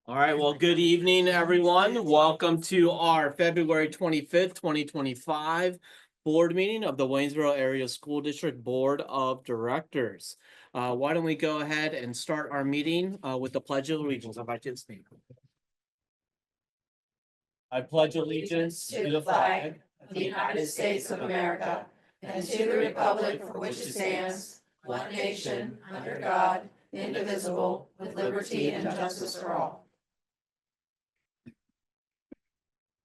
All right, well, good evening, everyone. Welcome to our February 25th, 2025 board meeting of the Waynesboro Area School District Board of Directors. Why don't we go ahead and start our meeting with the Pledge of Allegiance. I'd like to speak. I pledge allegiance to the flag of the United States of America and to the republic for which it stands, one nation, under God, indivisible, with liberty and justice for all.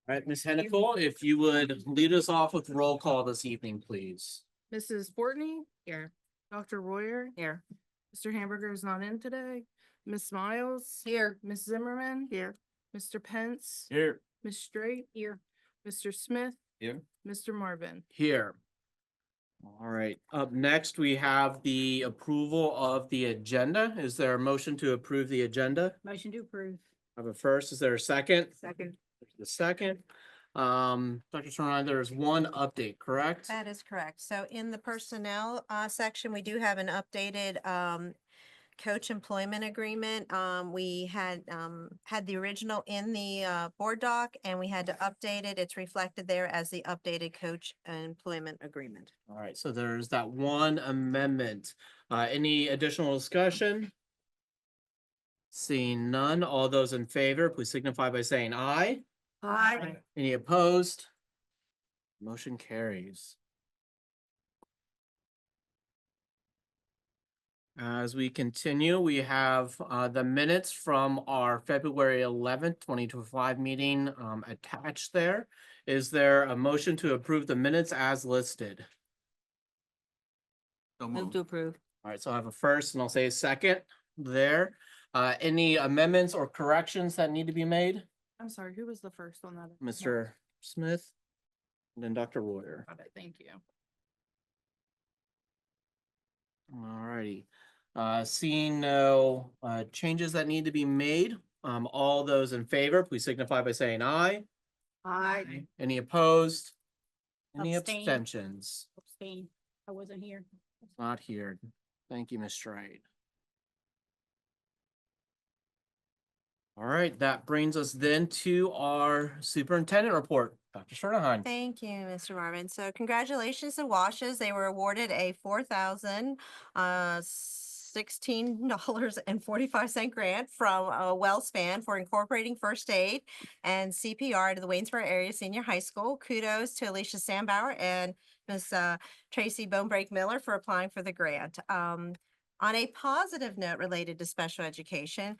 All right, Ms. Hennicle, if you would lead us off with roll call this evening, please. Mrs. Fortney? Here. Dr. Royer? Here. Mr. Hamburger is not in today. Ms. Miles? Here. Ms. Zimmerman? Here. Mr. Pence? Here. Ms. Straight? Here. Mr. Smith? Here. Mr. Marvin? Here. All right, up next, we have the approval of the agenda. Is there a motion to approve the agenda? Motion to approve. I have a first. Is there a second? Second. The second. Dr. Sornine, there is one update, correct? That is correct. So in the personnel section, we do have an updated coach employment agreement. We had the original in the board doc and we had to update it. It's reflected there as the updated coach employment agreement. All right, so there's that one amendment. Any additional discussion? Seeing none, all those in favor, please signify by saying aye. Aye. Any opposed? Motion carries. As we continue, we have the minutes from our February 11th, 2025 meeting attached there. Is there a motion to approve the minutes as listed? Move to approve. All right, so I have a first and I'll say a second there. Any amendments or corrections that need to be made? I'm sorry, who was the first on that? Mr. Smith and then Dr. Royer. Got it, thank you. All righty. Seeing no changes that need to be made, all those in favor, please signify by saying aye. Aye. Any opposed? Any Abstain. abstentions? Abstain. I wasn't here. Not here. Thank you, Ms. Stride. All right, that brings us then to our superintendent report. Dr. Schernahan. Thank you, Mr. Marvin. So congratulations to Washes. They were awarded a $4,016.45 grant from WellSpan for incorporating first aid and CPR to the Waynesboro Area Senior High School. Kudos to Alicia Sambauer and Ms. Tracy Bonebreak Miller for applying for the grant. On a positive note related to special education,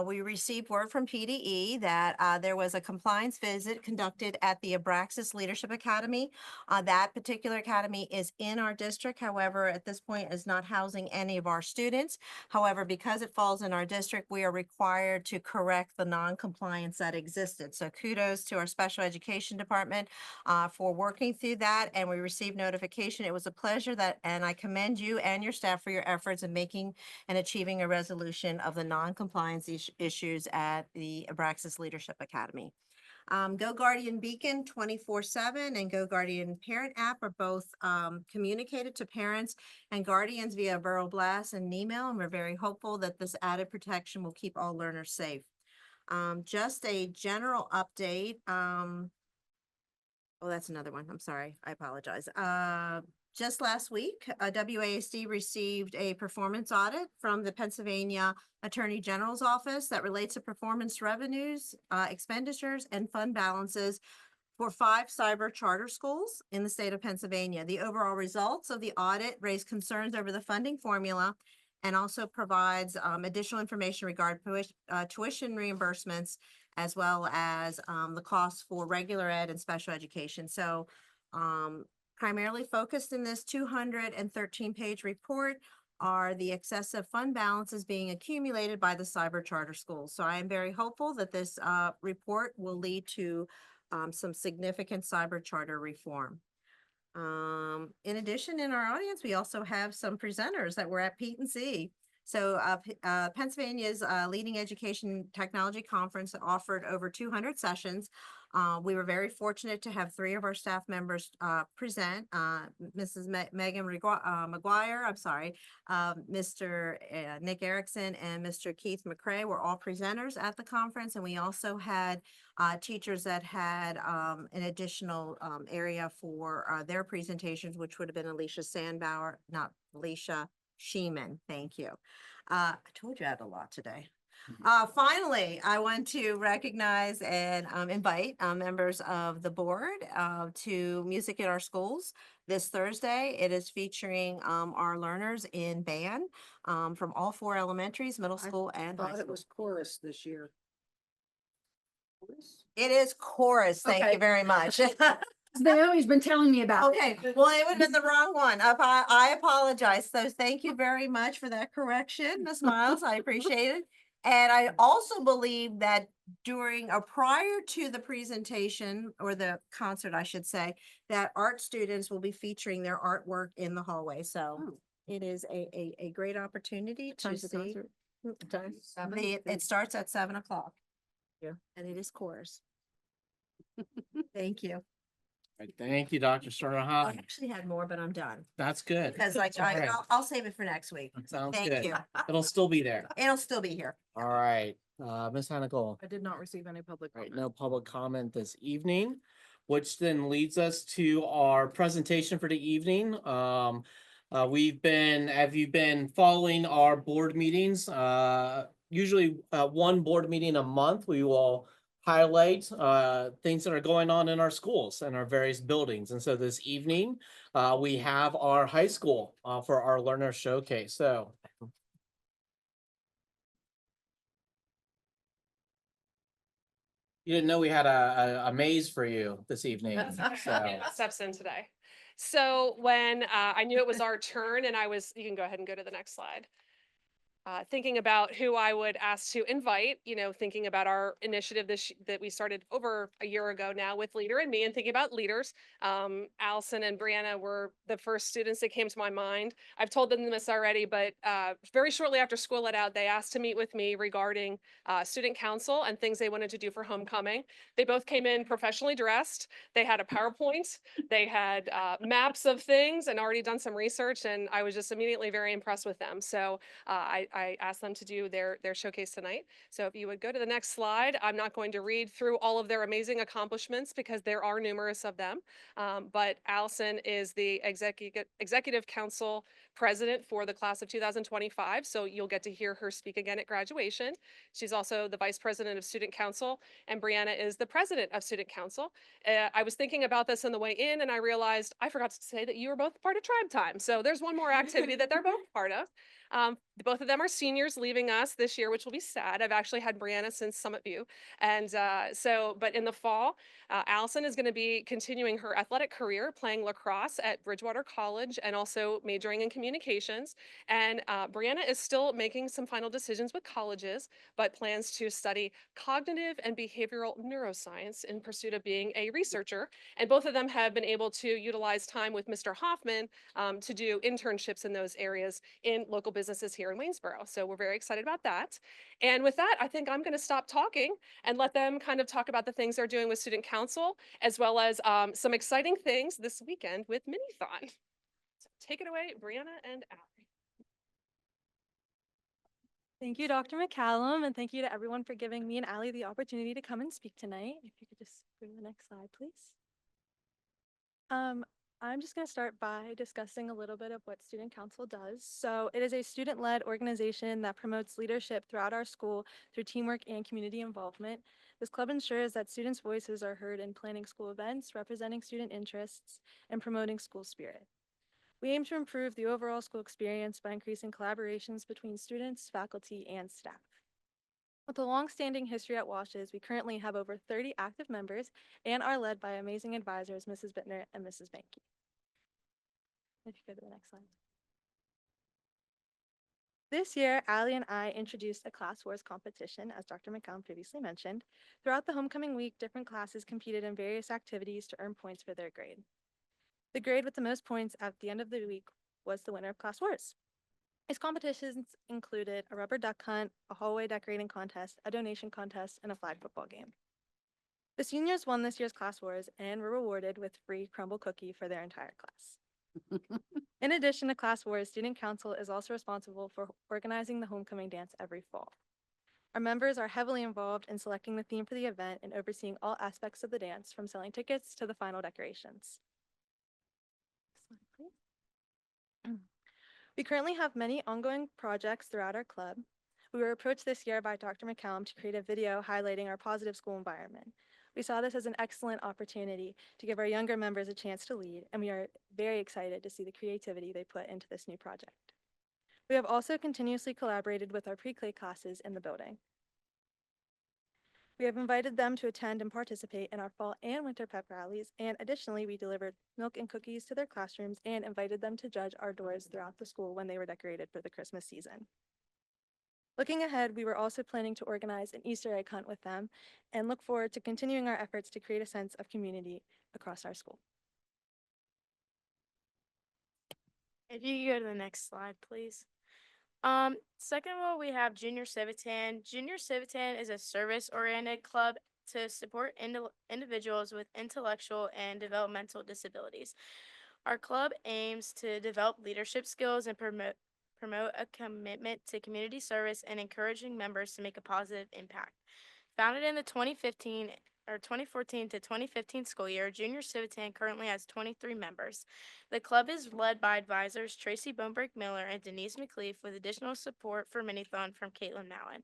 we received word from PDE that there was a compliance visit conducted at the Abraxas Leadership Academy. That particular academy is in our district. However, at this point is not housing any of our students. However, because it falls in our district, we are required to correct the non-compliance that existed. So kudos to our special education department for working through that. And we received notification. It was a pleasure and I commend you and your staff for your efforts in making and achieving a resolution of the non-compliance issues at the Abraxas Leadership Academy. Go Guardian Beacon 24/7 and Go Guardian Parent app are both communicated to parents and guardians via verbal blast and email, and we're very hopeful that this added protection will keep all learners safe. Just a general update. Oh, that's another one. I'm sorry. I apologize. Just last week, WASD received a performance audit from the Pennsylvania Attorney General's Office that relates to performance revenues, expenditures, and fund balances for 5 cyber charter schools in the state of Pennsylvania. The overall results of the audit raised concerns over the funding formula and also provides additional information regarding tuition reimbursements as well as the costs for regular ed and special education. So primarily focused in this 213-page report are the excessive fund balances being accumulated by the cyber charter schools. So I am very hopeful that this report will lead to some significant cyber charter reform. In addition, in our audience, we also have some presenters that were at P&C. So Pennsylvania's leading education technology conference offered over 200 sessions We were very fortunate to have three of our staff members present. Mrs. Megan McGuire, I'm sorry, Mr. Nick Erickson and Mr. Keith McCrae were all presenters at the conference. And we also had teachers that had an additional area for their presentations, which would have been Alicia Sandbauer, not Alicia Sheeman. Thank you. I told you I had a lot today. Finally, I want to recognize and invite members of the board to Music in Our Schools this Thursday. It is featuring our learners in band from all four elementaries, middle school and high Thought it school. was chorus this year. Chorus? It is chorus. Thank Okay. you very much. Naomi's been telling me about. Okay, well, it would have been the wrong one. I apologize. So thank you very much for that correction, Ms. Miles. I appreciate it. And I also believe that prior to the presentation or the concert, I should say, that art students will be featuring their artwork in the hallway. So Oh. it is a great opportunity to Time's the see. concert? It starts at 7 o'clock. Yeah. And it is chorus. Thank you. Right, thank you, Dr. I Sternhoff. actually had more, but I'm done. That's good. Because like All right. I'll save it for next week. Sounds Thank good. you. It'll still be there. It'll still be here. All right, Ms. Hannah. I did not receive any public Right, comment. no public comment this evening, which then leads us to our presentation for the evening. Have you been following our board meetings? Usually one board meeting a month, we will highlight things that are going on in our schools and our various buildings. And so this evening, we have our high school for our learner showcase. So you didn't know we had a maze for you this evening. So Steps in today. So when I knew it was our turn and you can go ahead and go to the next slide. Thinking about who I would ask to invite, thinking about our initiative that we started over a year ago now with Leader and Me, and thinking about leaders. Allison and Brianna were the first students that came to my mind. I've told them this already, but very shortly after school let out, they asked to meet with me regarding student council and things they wanted to do for homecoming. They both came in professionally dressed. They had a PowerPoint. They had maps of things and already done some research, and I was just immediately very impressed with them. So I asked them to do their showcase tonight. So if you would go to the next slide, I'm not going to read through all of their amazing accomplishments because there are numerous of them. But Allison is the executive council president for the class of 2025. So you'll get to hear her speak again at graduation. She's also the vice president of student council, and Brianna is the president of student council. I was thinking about this on the way in, and I realized I forgot to say that you were both part of Tribe Time. So there's one more activity that they're both part of. Both of them are seniors leaving us this year, which will be sad. I've actually had Brianna since Summit View. And but in the fall, Allison is going to be continuing her athletic career, playing lacrosse at Bridgewater College and also majoring in communications. And Brianna is still making some final decisions with colleges, but plans to study cognitive and behavioral neuroscience in pursuit of being a researcher. And both of them have been able to utilize time with Mr. Hoffman to do internships in those areas in local businesses here in Waynesboro. So we're very excited about that. And with that, I think I'm going to stop talking and let them kind of talk about the things they're doing with student council, as well as some exciting things this weekend with Minithon. So take it away, Brianna and Allie. Thank you, Dr. McCallum, and thank you to everyone for giving me and Allie the opportunity to come and speak tonight. If you could just go to the next slide, please. I'm just going to start by discussing a little bit of what Student Council does. So it is a student-led organization that promotes leadership throughout our school through teamwork and community involvement. This club ensures that students' voices are heard in planning school events, representing student interests, and promoting school spirit. We aim to improve the overall school experience by increasing collaborations between students, faculty, and staff. With a long-standing history at WASH's, we currently have over 30 active members and are led by amazing advisors, Mrs. Bittner and Mrs. Banky. If you go to the next slide. This year, Allie and I introduced a class wars competition, as Dr. McCallum previously mentioned. Throughout the homecoming week, different classes competed in various activities to earn points for their grade. The grade with the most points at the end of the week was the winner of class wars. These competitions included a rubber duck hunt, a hallway decorating contest, a donation contest, and a flag football game. The seniors won this year's class wars and were rewarded with free crumble cookie for their entire class. In addition to class wars, student council is also responsible for organizing the homecoming dance every fall. Our members are heavily involved in selecting the theme for the event and overseeing all aspects of the dance, from selling tickets to the final decorations. Next slide, please. We currently have many ongoing projects throughout our club. We were approached this year by Dr. McCallum to create a video highlighting our positive school environment. We saw this as an excellent opportunity to give our younger members a chance to lead, and we are very excited to see the creativity they put into this new project. We have also continuously collaborated with our pre-K classes in the building. We have invited them to attend and participate in our fall and winter pep rallies, and additionally, we delivered milk and cookies to their classrooms and invited them to judge our doors throughout the school when they were decorated for the Christmas season. Looking ahead, we were also planning to organize an Easter egg hunt with them and look forward to continuing our efforts to create a sense of community across our school. If you could go to the next slide, please. Second of all, we have Junior Civitan. Junior Civitan is a service-oriented club to support individuals with intellectual and developmental disabilities. Our club aims to develop leadership skills and promote a commitment to community service and encouraging members to make a positive impact. Founded in the 2014 to 2015 school year, Junior Civitan currently has 23 members. The club is led by advisors Tracy Bonebrake Miller and Denise McLeaf, with additional support for Minithon from Caitlin Mallon.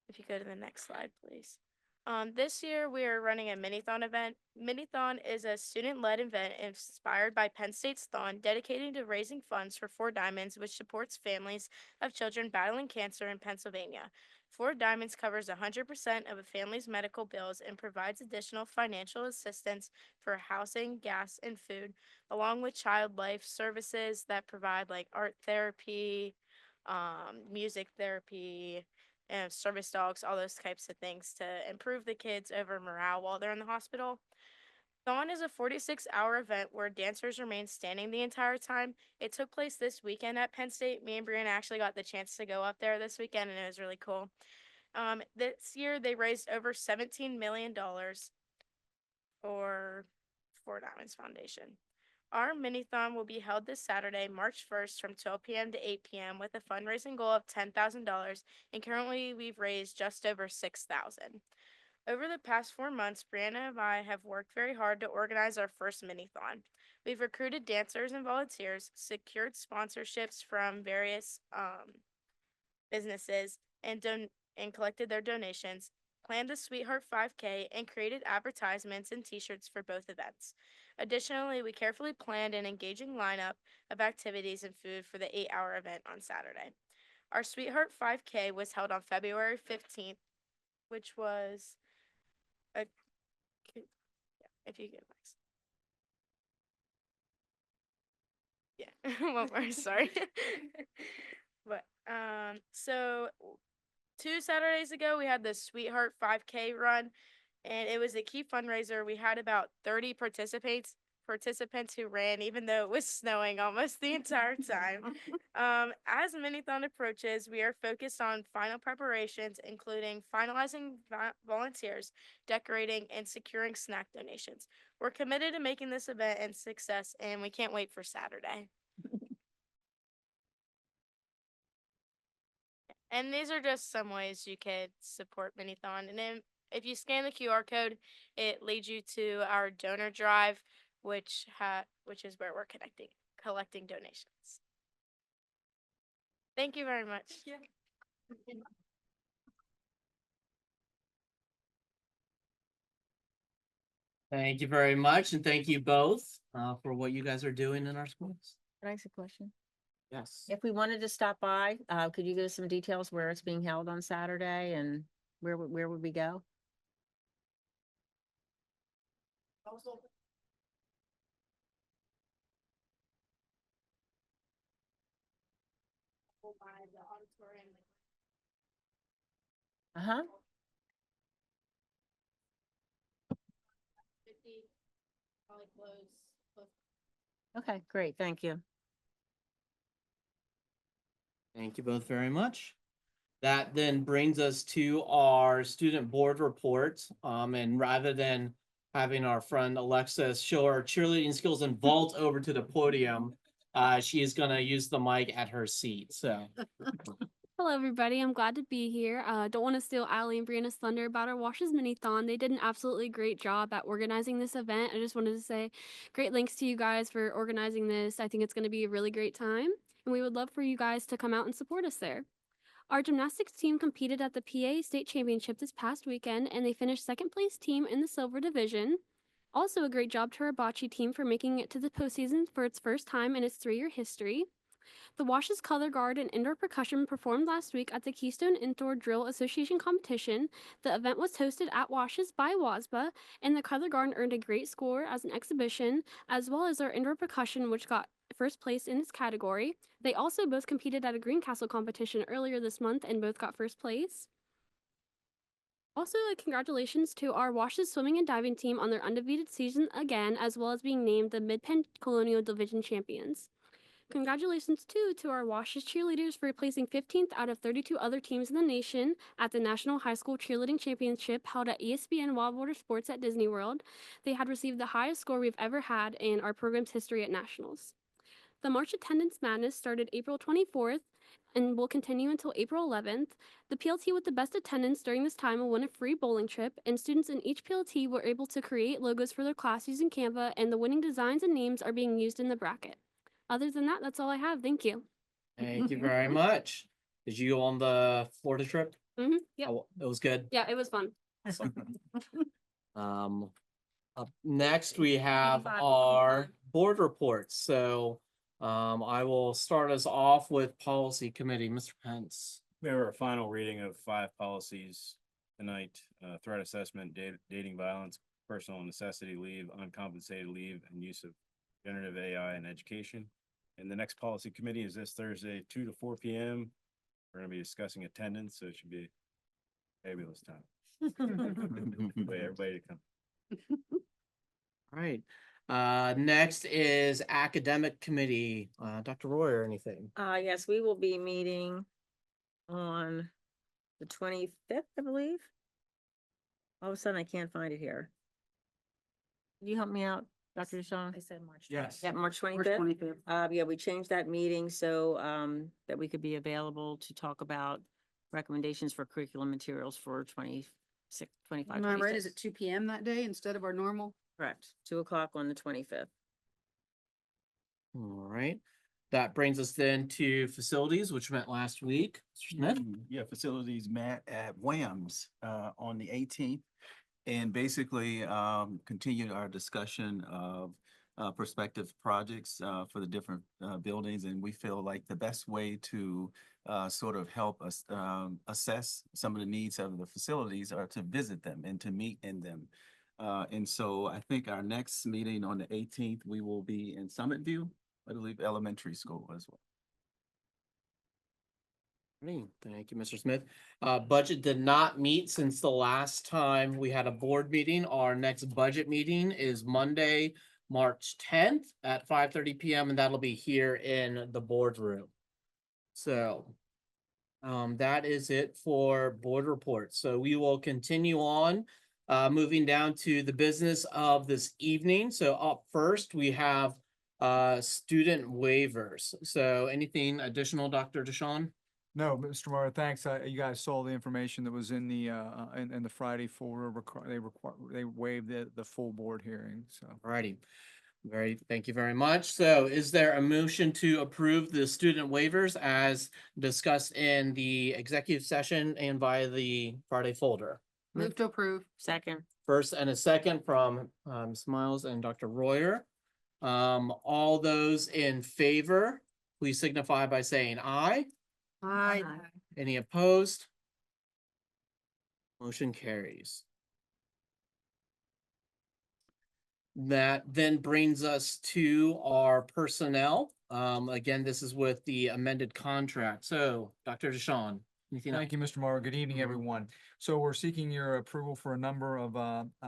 If you go to the next slide, please. This year, we are running a Minithon event. Minithon is a student-led event inspired by Penn State's Thon, dedicated to raising funds for Four Diamonds, which supports families of children battling cancer in Pennsylvania. Four Diamonds covers 100% of a family's medical bills and provides additional financial assistance for housing, gas, and food, along with child life services that provide like art therapy, music therapy, and service dogs, all those types of things to improve the kids' over morale while they're in the hospital. Dawn is a 46-hour event where dancers remain standing the entire time. It took place this weekend at Penn State. Me and Brianna actually got the chance to go up there this weekend, and it was really cool. This year, they raised over $17 million for Four Diamonds Foundation. Our Minithon will be held this Saturday, March 1st from 12 p.m. to 8 p.m. with a fundraising goal of $10,000, and currently we've raised just over $6,000. Over the past 4 months, Brianna and I have worked very hard to organize our first Minithon. We've recruited dancers and volunteers, secured sponsorships from various businesses, and collected their donations, planned the Sweetheart 5K, and created advertisements and t-shirts for both events. Additionally, we carefully planned an engaging lineup of activities and food for the 8-hour event on Saturday. Our Sweetheart 5K was held on February 15th, which was if you get next. Yeah, one more, sorry. But, so 2 Saturdays ago, we had the Sweetheart 5K run, and it was a key fundraiser. We had about 30 participants who ran, even though it was snowing almost the entire time. As Minithon approaches, we are focused on final preparations, including finalizing volunteers, decorating, and securing snack donations. We're committed to making this event a success, and we can't wait for Saturday. And these are just some ways you could support Minithon. And then if you scan the QR code, it leads you to our donor drive, which is where we're collecting donations. Thank you very much. Thank you. Thank you very much, and thank you both for what you guys are doing in our schools. Can I ask a question? Yes. If we wanted to stop by, could you give us some details where it's being held on Saturday and where would we go? Uh-huh. Okay, great. Thank you. Thank you both very much. That then brings us to our student board report. And rather than having our friend Alexis show her cheerleading skills and vault over to the podium, she is gonna use the mic at her seat, so. Hello, everybody. I'm glad to be here. Don't want to steal Allie and Brianna's thunder about our Washes Mini-thon. They did an absolutely great job at organizing this event. I just wanted to say great thanks to you guys for organizing this. I think it's going to be a really great time, and we would love for you guys to come out and support us there. Our gymnastics team competed at the PA State Championship this past weekend, and they finished second place team in the silver division. Also, a great job to our bocce team for making it to the postseason for its first time in its 3-year history. The Wash's Color Guard and Indoor Percussion performed last week at the Keystone Indoor Drill Association competition. The event was hosted at Wash's by WASB, and the Color Guard earned a great score as an exhibition, as well as our Indoor Percussion, which got first place in its category. They also both competed at a Greencastle competition earlier this month and both got first place. Also, congratulations to our Wash's swimming and diving team on their undefeated season again, as well as being named the Mid-Penn Colonial Division champions. Congratulations too to our Wash's cheerleaders for placing 15th out of 32 other teams in the nation at the National High School Cheerleading Championship held at ESPN Wild Water Sports at Disney World. They had received the highest score we've ever had in our program's history at nationals. The March Attendance Madness started April 24th and will continue until April 11th. The PLT with the best attendance during this time will win a free bowling trip, and students in each PLT were able to create logos for their class using Canva, and the winning designs and names are being used in the bracket. Other than that, that's all I have. Thank you. Thank you very much. Did you go on the Florida trip? Yeah. Oh, it was good. Yeah, it was fun. Up next, we have our board reports. So, I will start us off with policy committee, Mr. Pence. We have our final reading of 5 policies tonight, threat assessment, dating violence, personal necessity leave, uncompensated leave, and use of generative AI in education. And the next policy committee is this Thursday, 2 to 4 p.m. We're gonna be discussing attendance, so it should be a fabulous time. Wait, everybody to come. All right. Next is academic committee. Dr. Roy or anything? Yes, we will be meeting on the 25th, I believe. All of a sudden, I can't find it here. Can you help me out, Dr. Deshawn? I said March. Yes. Yeah, March 25th. Yeah, we changed that meeting so that we could be available to talk about recommendations for curriculum materials for 26, 25. Am I right? Is 26. it 2 p.m. that day instead of our normal? Correct, 2 o'clock on the 25th. All right. That brings us then to facilities, which met last week. Mr. Smith? Yeah, facilities met at Wham's on the 18th. And basically continued our discussion of prospective projects for the different buildings. And we feel like the best way to sort of help us assess some of the needs of the facilities are to visit them and to meet in them. And so I think our next meeting on the 18th, we will be in Summit View, I believe elementary school as well. Thank you, Mr. Smith. Budget did not meet since the last time we had a board meeting. Our next budget meeting is Monday, March 10th at 5:30 p.m. and that'll be here in the boardroom. So that is it for board reports. So we will continue on, moving down to the business of this evening. So up first, we have student waivers. So anything additional, Dr. Deshawn? No, Mr. Mara, thanks. You guys saw the information that was in the in the Friday folder. They waived the full board hearing. So. Alrighty. Thank you very much. So is there a motion to approve the student waivers as discussed in the executive session and via the Friday folder? Move to approve. Second. First and a second from Ms. Miles and Dr. Royer. All those in favor, please signify by saying aye. Aye. Any opposed? Motion carries. That then brings us to our personnel. Again, this is with the amended contract. So, Dr. Deshawn. Anything else? Thank you, Mr. Morrow. Good evening, everyone. So we're seeking your approval for a number of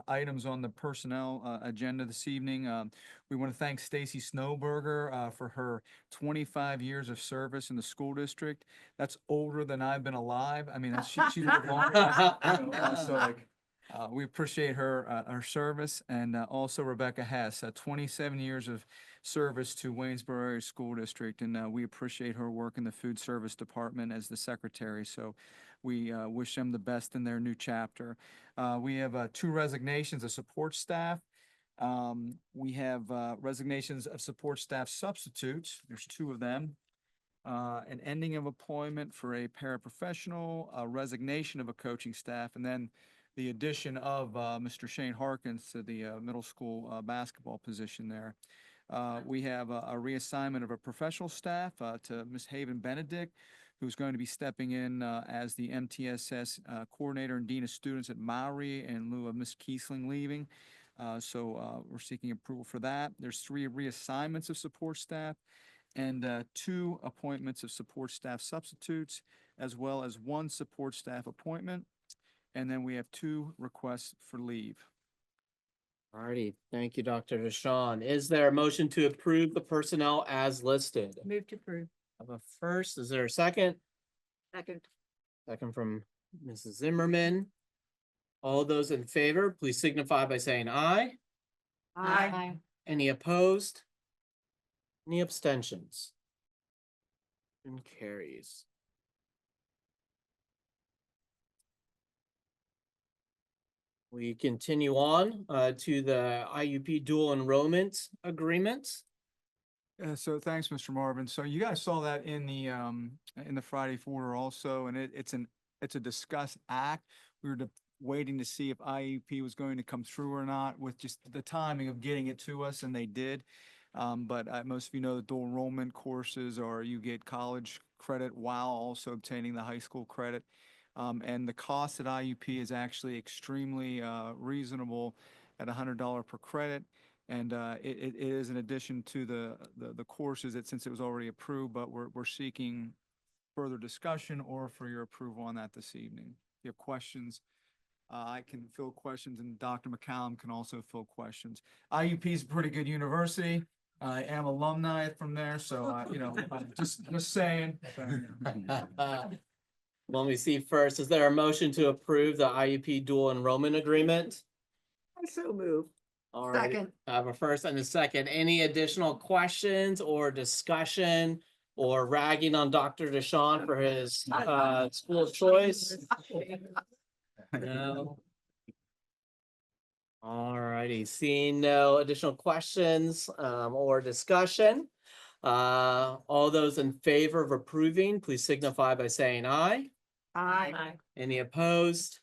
items on the personnel agenda this evening. We want to thank Stacy Snowberger for her 25 years of service in the school district. That's older than I've been alive. I mean, she lived longer. So like, we appreciate her service, and also Rebecca Hess, 27 years of service to Waynesboro Area School District, and we appreciate her work in the food service department as the secretary. So we wish them the best in their new chapter. We have 2 resignations of support staff. We have resignations of support staff substitutes. There's 2 of them. An ending of employment for a paraprofessional, a resignation of a coaching staff, and then the addition of Mr. Shane Harkins to the middle school basketball position there. We have a reassignment of a professional staff to Ms. Haven Benedict, who's going to be stepping in as the MTSS coordinator and dean of students at Maury in lieu of Ms. Kiesling leaving. So we're seeking approval for that. There's 3 reassignments of support staff and 2 appointments of support staff substitutes, as well as 1 support staff appointment. And then we have 2 requests for leave. Alrighty, thank you, Dr. Deshawn. Is there a motion to approve the personnel as listed? Move to approve. I have a first, is there a second? Second. Second from Mrs. Zimmerman. All those in favor, please signify by saying aye. Aye. Any opposed? Any abstentions? And carries. We continue on to the IUP dual enrollment agreement. So thanks, Mr. Marvin. So you guys saw that in the Friday folder also, and it's a discuss act. We were waiting to see if IEP was going to come through or not with just the timing of getting it to us, and they did. But most of you know the dual enrollment courses, or you get college credit while also obtaining the high school credit. And the cost at IUP is actually extremely reasonable at $100 per credit. And it is in addition to the courses that, since it was already approved, but we're seeking further discussion or for your approval on that this evening. If you have questions, I can fill questions, and Dr. McCallum can also fill questions. IUP is a pretty good university. I am alumni from there, so I'm just saying. Let me see first, is there a motion to approve the IUP dual enrollment agreement? I so move. All right, Second. I have a first and a second. Any additional questions or discussion or ragging on Dr. Deshawn for his school of choice? No. All righty, seeing no additional questions or discussion. All those in favor of approving, please signify by saying aye. Aye. Any opposed?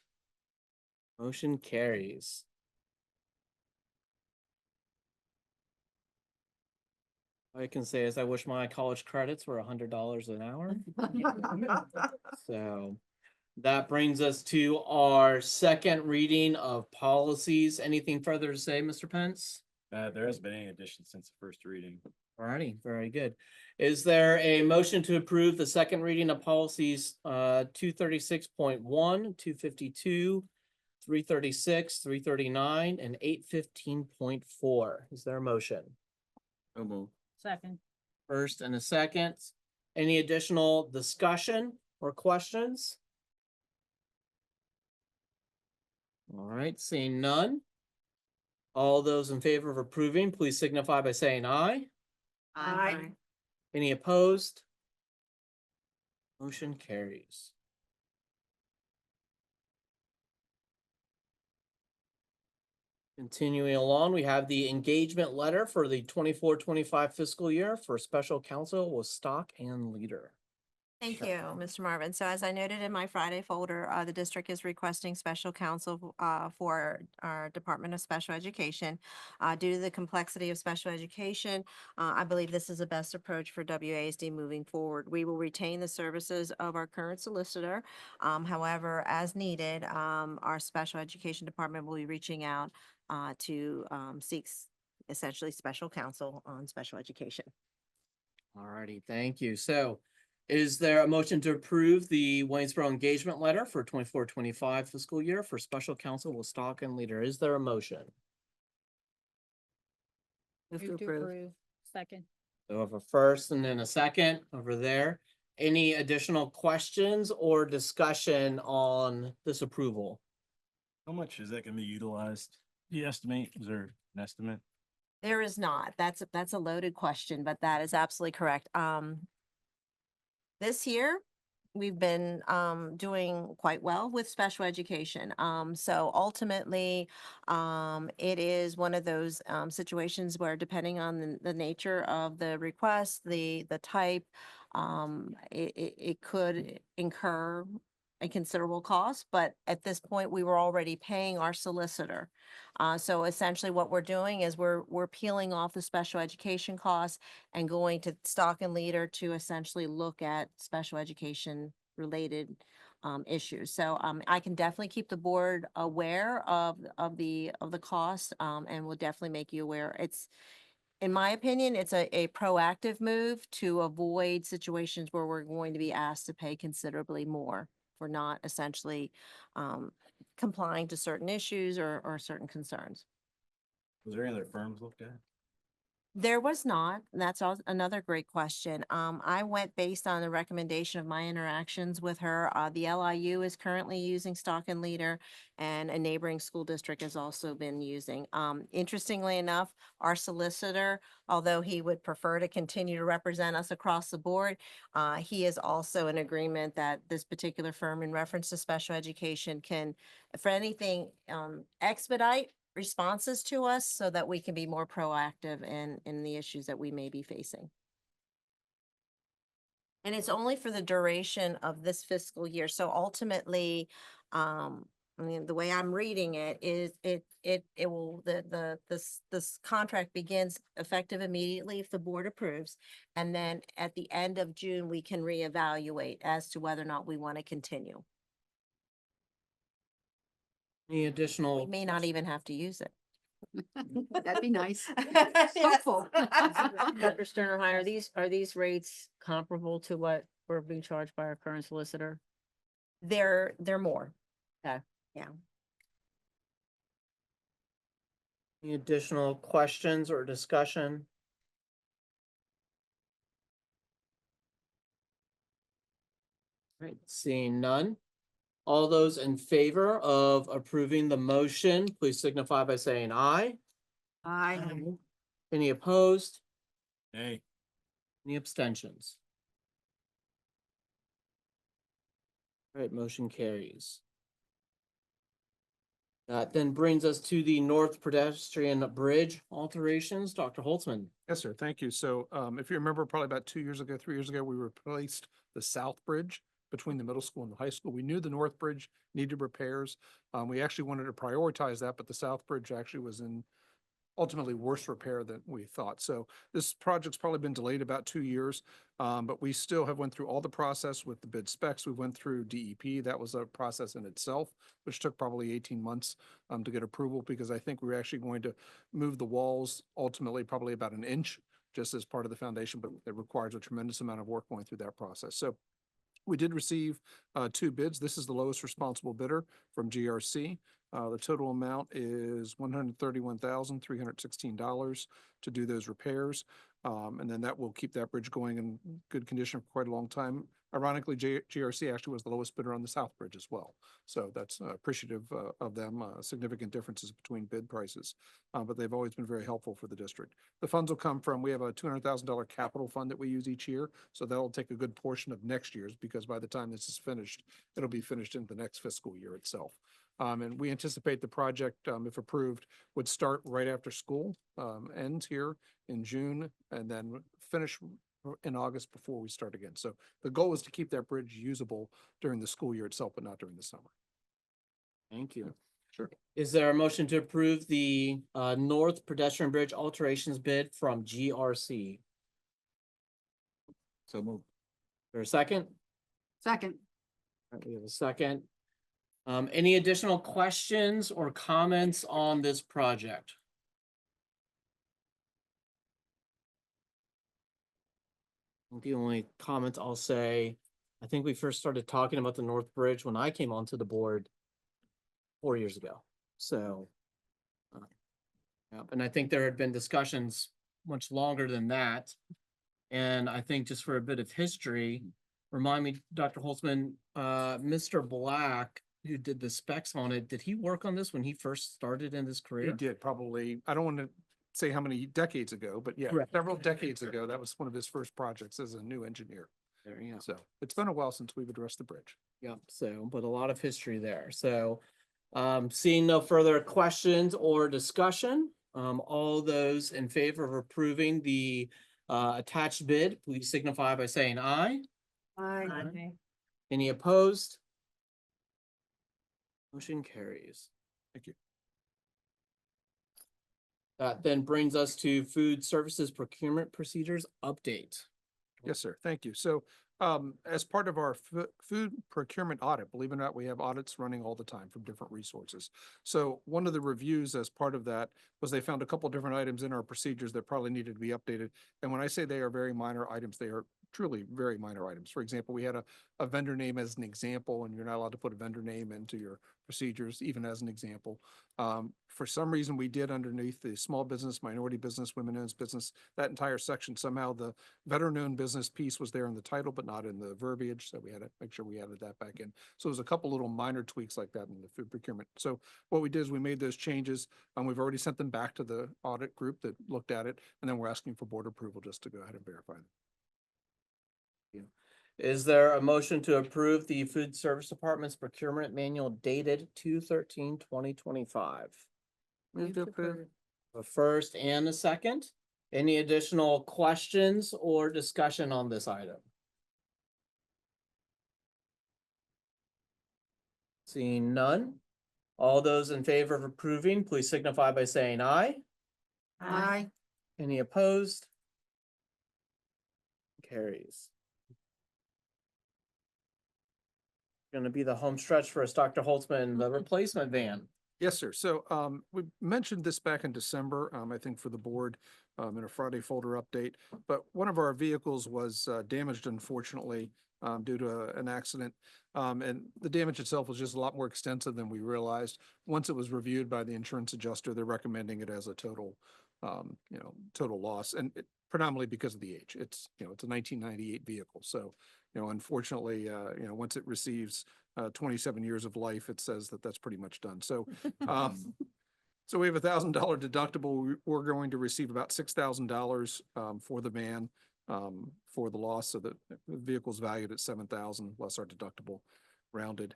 Motion carries. All I can say is I wish my college credits were $100 an hour. So that brings us to our second reading of policies. Anything further to say, Mr. Pence? There hasn't been any additions since the first reading. Alrighty, very good. Is there a motion to approve the second reading of policies 236.1, 252, 336, 339, and 815.4? Is there a motion? Second. First and a second. Any additional discussion or questions? All right, seeing none. All those in favor of approving, please signify by saying aye. Aye. Any opposed? Motion carries. Continuing along, we have the engagement letter for the 24-25 fiscal year for special counsel with stock and leader. Thank you, Mr. Marvin. So as I noted in my Friday folder, the district is requesting special counsel for our Department of Special Education. Due to the complexity of special education, I believe this is the best approach for WASD moving forward. We will retain the services of our current solicitor. However, as needed, our special education department will be reaching out to seek essentially special counsel on special education. Alrighty, thank you. So Is there a motion to approve the Waynesboro engagement letter for 24-25 fiscal year for special counsel with stock and leader? Is there a motion? Move to approve. Second. So we have a first and then a second over there. Any additional questions or discussion on this approval? How much is that gonna be utilized? Do you estimate? Is there an estimate? There is not. That's a loaded question, but that is absolutely correct. This year, we've been doing quite well with special education. So ultimately, it is one of those situations where depending on the nature of the request, the type, it could incur a considerable cost, but at this point, we were already paying our solicitor. So essentially what we're doing is we're peeling off the special education costs and going to stock and leader to essentially look at special education related issues. So I can definitely keep the board aware of the cost and will definitely make you aware. It's, in my opinion, it's a proactive move to avoid situations where we're going to be asked to pay considerably more for not essentially complying to certain issues or certain concerns. Was there any other firms looked at? There was not, and that's another great question. I went based on the recommendation of my interactions with her. The LIU is currently using Stock and Leader, and a neighboring school district has also been using. Interestingly enough, our solicitor, although he would prefer to continue to represent us across the board, he is also in agreement that this particular firm, in reference to special education, can, for anything, expedite responses to us so that we can be more proactive in the issues that we may be facing. And it's only for the duration of this fiscal year. So ultimately, I mean, the way I'm reading it is it will, this contract begins effective immediately if the board approves. And then at the end of June, we can reevaluate as to whether or not we want to continue. Any additional? We may not even have to use it. That'd be nice. Yes. Hopeful. Dr. Sterner, are these rates comparable to what we're being charged by our current solicitor? They're more. Okay. Yeah. Any additional questions or discussion? Right, seeing none. All those in favor of approving the motion, please signify by saying aye. Aye. Any opposed? Hey, Any abstentions? All right, motion carries. That then brings us to the North Pedestrian Bridge alterations. Dr. Holtzman. Yes, sir. Thank you. So if you remember, probably about 2 years ago, 3 years ago, we replaced the South Bridge between the middle school and the high school. We knew the North Bridge needed repairs. We actually wanted to prioritize that, but the South Bridge actually was in ultimately worse repair than we thought. So this project's probably been delayed about 2 years, but we still have went through all the process with the bid specs. We went through DEP. That was a process in itself, which took probably 18 months to get approval, because I think we're actually going to move the walls ultimately probably about an inch just as part of the foundation, but it requires a tremendous amount of work going through that process. So we did receive 2 bids. This is the lowest responsible bidder from GRC. The total amount is $131,316 to do those repairs. And then that will keep that bridge going in good condition for quite a long time. Ironically, GRC actually was the lowest bidder on the South Bridge as well. So that's appreciative of them, significant differences between bid prices. But they've always been very helpful for the district. The funds will come from, we have a $200,000 capital fund that we use each year. So that'll take a good portion of next year's, because by the time this is finished, it'll be finished in the next fiscal year itself. And we anticipate the project, if approved, would start right after school ends here in June, and then finish in August before we start again. So the goal is to keep that bridge usable during the school year itself, but not during the summer. Thank you. Sure. Is there a motion to approve the North Pedestrian Bridge alterations bid from GRC? So moved. For a second? Second. All right, we have a second. Any additional questions or comments on this project? The only comment I'll say, I think we first started talking about the North Bridge when I came onto the board 4 years ago. So, and I think there had been discussions much longer than that. And I think just for a bit of history, remind me, Dr. Holtzman, Mr. Black, who did the specs on it, did he work on this when he first started in his He career? did probably, I don't want to say how many decades ago, but yeah, Correct. several decades ago, that was one of his first projects as a new engineer. There you go. So it's been a while since we've addressed the bridge. Yep, so, but a lot of history there. So, seeing no further questions or discussion, all those in favor of approving the attached bid, please signify by saying aye. Aye. Any opposed? Motion carries. Thank you. That then brings us to food services procurement procedures update. Yes, sir. Thank you. So as part of our food procurement audit, believe it or not, we have audits running all the time from different resources. So one of the reviews as part of that was they found a couple different items in our procedures that probably needed to be updated. And when I say they are very minor items, they are truly very minor items. For example, we had a vendor name as an example, and you're not allowed to put a vendor name into your procedures, even as an example. For some reason, we did underneath the small business, minority business, women-owned business, that entire section, somehow the veteran-owned business piece was there in the title, but not in the verbiage. So we had to make sure we added that back in. So there's a couple little minor tweaks like that in the food procurement. So what we did is we made those changes, and we've already sent them back to the audit group that looked at it. And then we're asking for board approval just to go ahead and verify them. Is there a motion to approve the food service department's procurement manual dated 2/13/2025? Move to approve. A first and a second. Any additional questions or discussion on this item? Seeing none. All those in favor of approving, please signify by saying aye. Aye. Any opposed? Carries. Gonna be the home stretch for us, Dr. Holtzman, the replacement van. Yes, sir. So we mentioned this back in December, I think for the board in a Friday folder update. But one of our vehicles was damaged, unfortunately, due to an accident. And the damage itself was just a lot more extensive than we realized. Once it was reviewed by the insurance adjuster, they're recommending it as a total, total loss. And predominantly because of the age. It's a 1998 vehicle. So, unfortunately, once it receives 27 years of life, it says that that's pretty much done. So, so we have $1,000 deductible. We're going to receive about $6,000 for the van for the loss. So the vehicle's valued at $7,000 less our deductible rounded.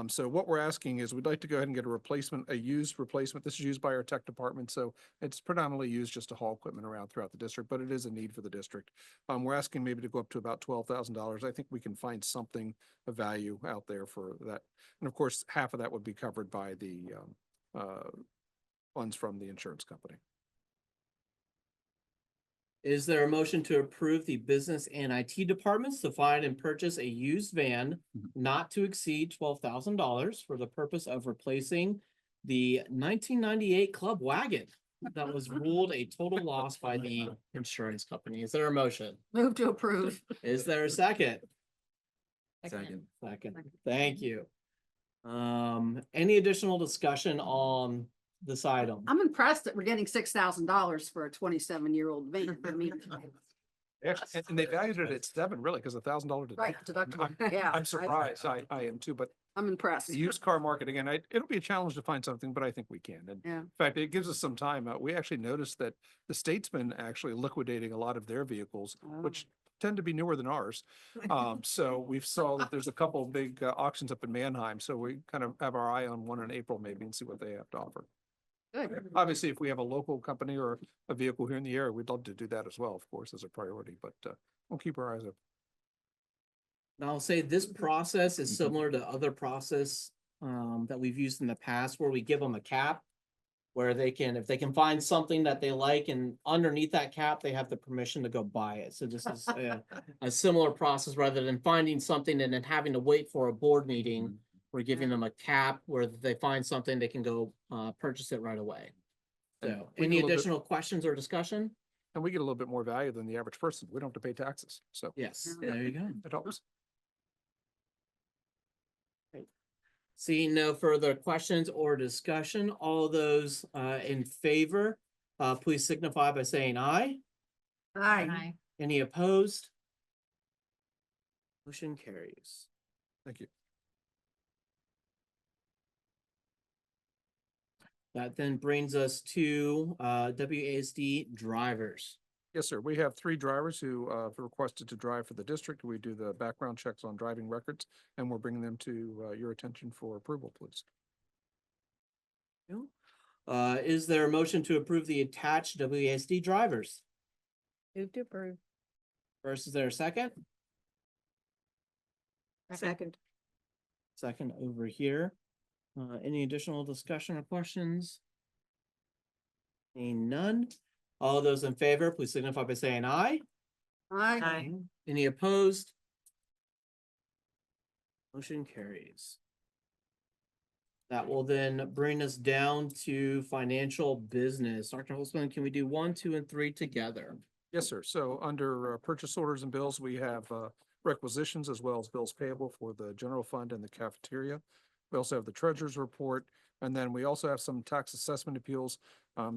So what we're asking is we'd like to go ahead and get a replacement, a used replacement. This is used by our tech department. So it's predominantly used just to haul equipment around throughout the district, but it is a need for the district. We're asking maybe to go up to about $12,000. I think we can find something of value out there for that. And of course, half of that would be covered by the funds from the insurance company. Is there a motion to approve the business and IT departments to find and purchase a used van not to exceed $12,000 for the purpose of replacing the 1998 Club Wagon that was ruled a total loss by the insurance company? Is there a motion? Move to approve. Is there a second? Second. Second. Thank you. Any additional discussion on this item? I'm impressed that we're getting $6,000 for a 27-year-old van. I mean, And they valued it at $7,000, really, because $1,000 right, deductible. deductible. Yeah. I'm surprised. I am too, but I'm impressed. the used car market, again, it'll be a challenge to find something, but I think we can. And Yeah. in fact, it gives us some time. We actually noticed that the state's been actually liquidating a lot of their vehicles, which tend to be newer than ours. So we've saw that there's a couple of big auctions up in Manheim. So we kind of have our eye on one in April maybe and see what they have to offer. Good. Obviously, if we have a local company or a vehicle here in the area, we'd love to do that as well, of course, as a priority, but we'll keep our eyes open. And I'll say this process is similar to other process that we've used in the past where we give them a cap where they can, if they can find something that they like and underneath that cap, they have the permission to go buy it. So this is a similar process rather than finding something and then having to wait for a board meeting. We're giving them a cap where if they find something, they can go purchase it right away. So We any do a little bit- additional questions or discussion? And we get a little bit more value than the average person. We don't have to pay taxes. So Yes, Yeah. there you go. it helps. Seeing no further questions or discussion, all those in favor, please signify by saying aye. Aye. Any opposed? Motion carries. Thank you. That then brings us to WASD drivers. Yes, sir. We have 3 drivers who have requested to drive for the district. We do the background checks on driving records, and we're bringing them to your attention for approval, please. Is there a motion to approve the attached WASD drivers? Move to approve. First, is there a second? Second. Second over here. Any additional discussion or questions? Seeing none. All those in favor, please signify by saying aye. Aye. Any opposed? Motion carries. That will then bring us down to financial business. Dr. Holtzman, can we do 1, 2, and 3 together? Yes, sir. So under purchase orders and bills, we have requisitions as well as bills payable for the general fund and the cafeteria. We also have the treasurer's report, and then we also have some tax assessment appeals.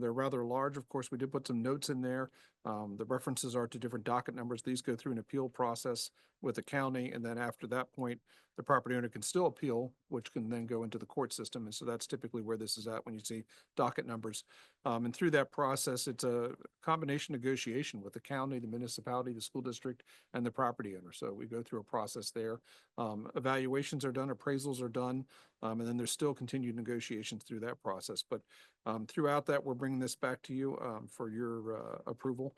They're rather large. Of course, we did put some notes in there. The references are to different docket numbers. These go through an appeal process with the county, and then after that point, the property owner can still appeal, which can then go into the court system. And so that's typically where this is at when you see docket numbers. And through that process, it's a combination negotiation with the county, the municipality, the school district, and the property owner. So we go through a process there. Evaluations are done, appraisals are done, and then there's still continued negotiations through that process. But throughout that, we're bringing this back to you for your approval.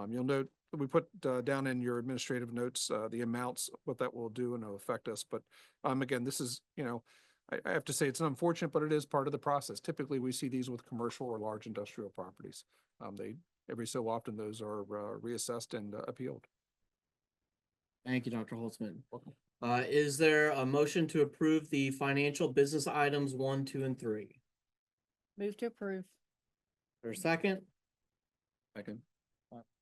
You'll note we put down in your administrative notes the amounts, what that will do and it'll affect us. But again, this is, I have to say it's unfortunate, but it is part of the process. Typically, we see these with commercial or large industrial properties. Every so often, those are reassessed and appealed. Thank you, Dr. Holtzman. Is there a motion to approve the financial business items 1, 2, and 3? Move to approve. Or second? Second.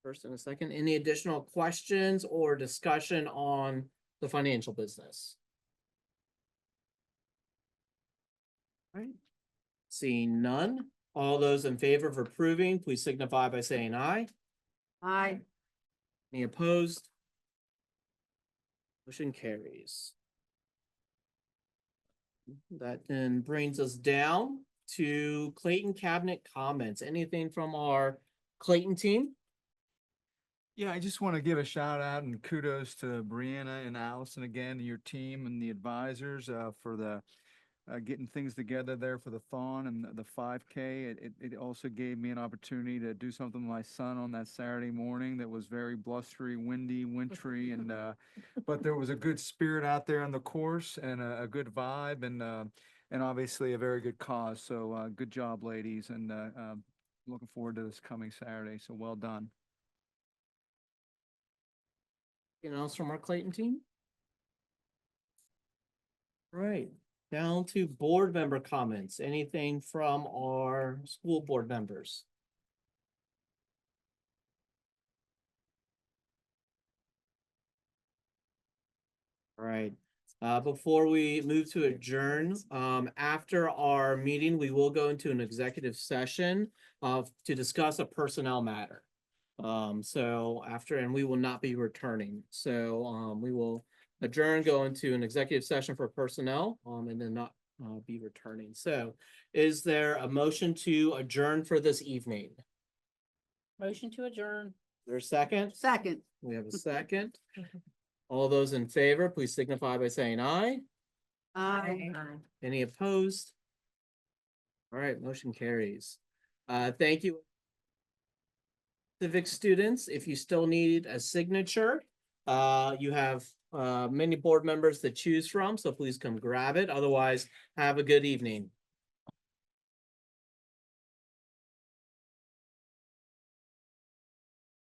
First and a second. Any additional questions or discussion on the financial business? All right. Seeing none, all those in favor of approving, please signify by saying aye. Aye. Any opposed? Motion carries. That then brings us down to Clayton Cabinet comments. Anything from our Clayton team? Yeah, I just want to give a shout out and kudos to Brianna and Allison again, your team and the advisors for the getting things together there for the thon and the 5K. It also gave me an opportunity to do something with my son on that Saturday morning that was very blustery, windy, wintry, and but there was a good spirit out there on the course and a good vibe and obviously a very good cause. So good job, ladies, and looking forward to this coming Saturday. So well done. Anything else from our Clayton team? Right, down to board member comments. Anything from our school board members? All right, before we move to adjourn, after our meeting, we will go into an executive session to discuss a personnel matter. So after, and we will not be returning. So we will adjourn, go into an executive session for personnel, and then not be returning. So is there a motion to adjourn for this evening? Motion to adjourn. Is there a second? Second. We have a second. All those in favor, please signify by saying aye. Aye. Any opposed? All right, motion carries. Thank you. Civic students, if you still need a signature, you have many board members to choose from, so please come grab it. Otherwise, have a good evening.